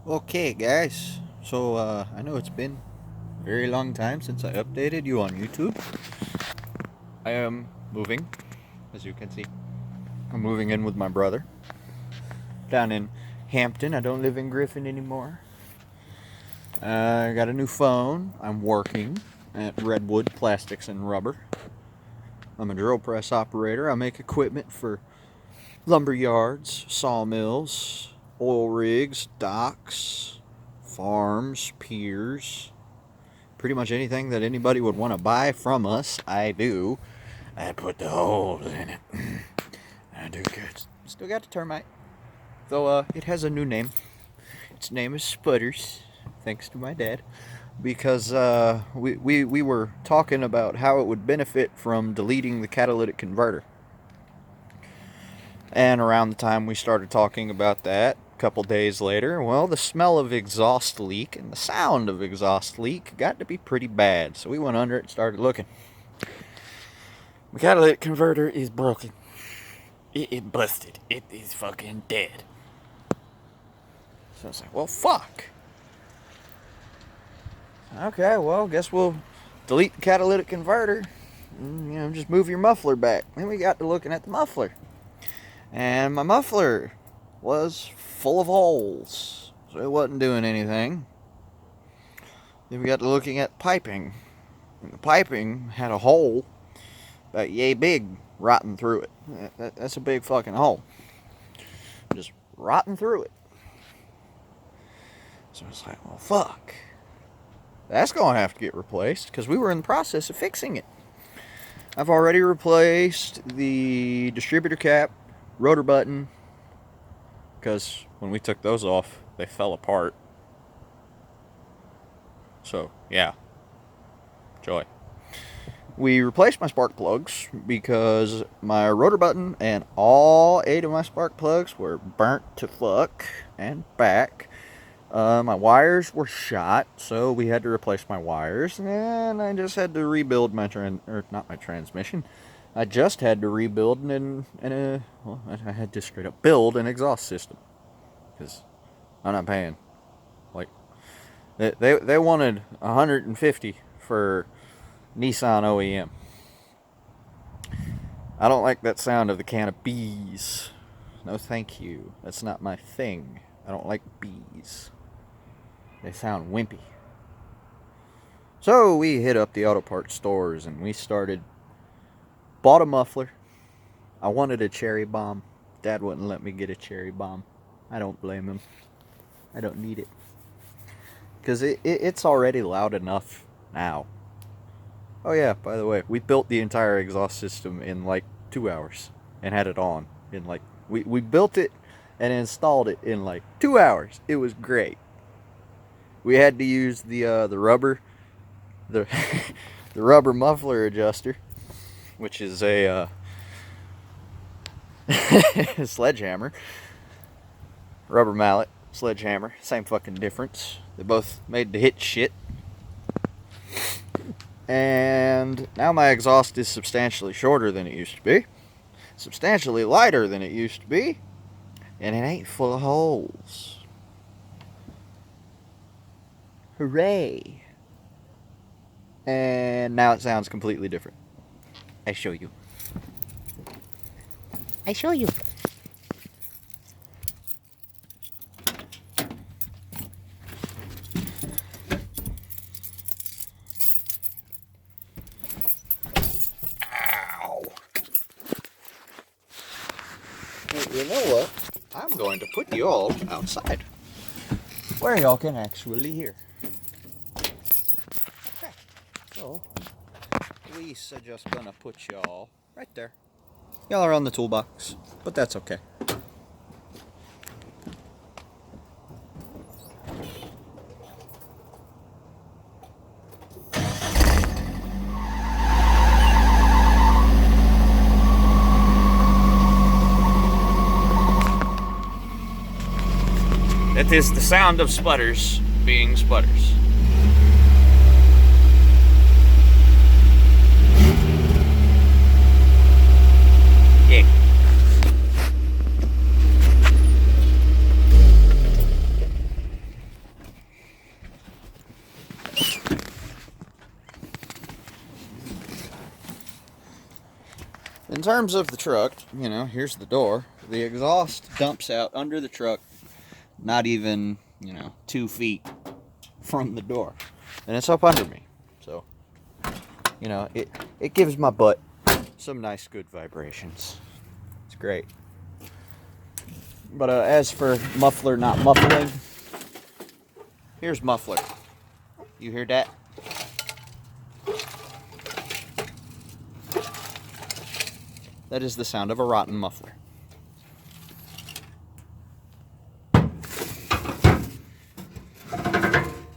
Okay, guys. So, I know it's been a very long time since I updated you on YouTube. I am moving, as you can see. I'm moving in with my brother down in Hampton. I don't live in Griffin anymore. I got a new phone. I'm working at Redwood Plastics and Rubber. I'm a drill press operator. I make equipment for lumber yards, sawmills, oil rigs, docks, farms, piers. Pretty much anything that anybody would want to buy from us, I do. I put the holes in it. I do good. Still got the termite. Though it has a new name. Its name is Sputters, thanks to my dad. Because we were talking about how it would benefit from deleting the catalytic converter. And around the time we started talking about that, a couple days later, well, the smell of exhaust leak and the sound of exhaust leak got to be pretty bad. So we went under it and started looking. The catalytic converter is broken. It busted. It is fucking dead. So I was like, well, fuck. Okay, well, guess we'll delete the catalytic converter. And, just move your muffler back. Then we got to looking at the muffler. And my muffler was full of holes. So it wasn't doing anything. Then we got to looking at piping. And the piping had a hole about yay big rotting through it. That's a big fucking hole. Just rotting through it. So I was like, well, fuck. That's going to have to get replaced because we were in the process of fixing it. I've already replaced the distributor cap, rotor button, because when we took those off, they fell apart. So, yeah. Joy. We replaced my spark plugs because my rotor button and all 8 of my spark plugs were burnt to fuck and back. My wires were shot, so we had to replace my wires, and I just had to rebuild my not my transmission. I just had to rebuild I had to straight up build an exhaust system because I'm not paying. Like they wanted $150 for Nissan OEM. I don't like that sound of the can of bees. No, thank you. That's not my thing. I don't like bees. They sound wimpy. So we hit up the auto parts stores and we bought a muffler. I wanted a cherry bomb. Dad wouldn't let me get a cherry bomb. I don't blame him. I don't need it. Because it's already loud enough now. Oh yeah, by the way, we built the entire exhaust system in like 2 hours and had it on in like we built it and installed it in like 2 hours. It was great. We had to use the rubber the rubber muffler adjuster, which is a sledgehammer. Rubber mallet, sledgehammer, same fucking difference. They both made to hit shit. And now my exhaust is substantially shorter than it used to be, substantially lighter than it used to be, and it ain't full of holes. Hooray! And now it sounds completely different. I show you. I show you. Ow! Well, you know what? I'm going to put y'all outside, where y'all can actually hear. Okay, so Lisa just gonna put y'all right there. Y'all are on the toolbox, but that's okay. That is the sound of Sputters being Sputters. Yeah. In terms of the truck, you know, here's the door. The exhaust dumps out under the truck, not even, 2 feet from the door. And it's up under me. So, it gives my butt some nice good vibrations. It's great. But as for muffler not muffling, here's muffler. You hear that? That is the sound of a rotten muffler.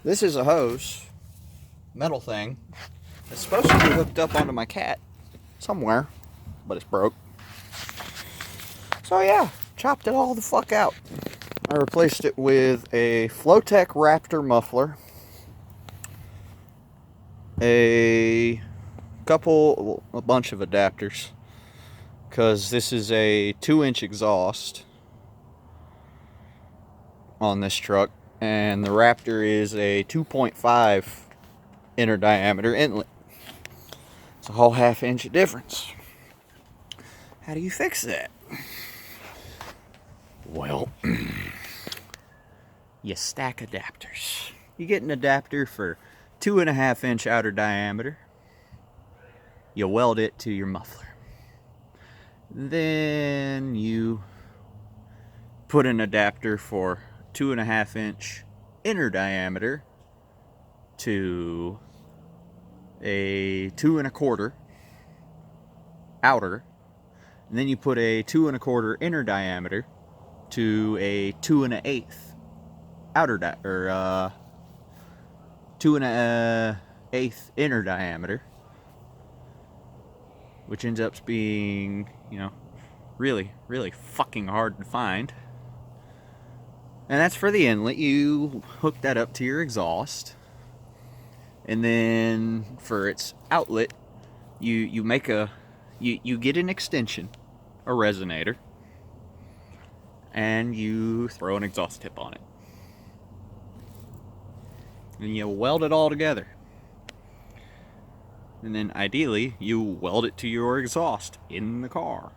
This is a hose, metal thing. It's supposed to be hooked up onto my cat somewhere, but it's broke. So yeah, chopped it all the fuck out. I replaced it with a Flowtech Raptor muffler, a bunch of adapters, because this is a 2-inch exhaust on this truck, and the Raptor is a 2.5 inner diameter inlet. It's a whole half-inch difference. How do you fix that? Well, you stack adapters. You get an adapter for 2.5-inch outer diameter. You weld it to your muffler. Then you put an adapter for 2.5-inch inner diameter to a 2.25 outer. And then you put a 2.25 inner diameter to a 2.125 outer 2.125 inner diameter, which ends up being, really, really fucking hard to find. And that's for the inlet. You hook that up to your exhaust, and then for its outlet, you make you get an extension, a resonator, and you throw an exhaust tip on it. And you weld it all together. And then ideally, you weld it to your exhaust in the car.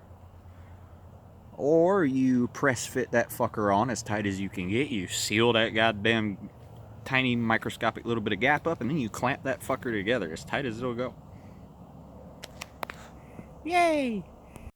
Or you press fit that fucker on as tight as you can get. You seal that goddamn tiny microscopic little bit of gap up, and then you clamp that fucker together as tight as it'll go. Yay!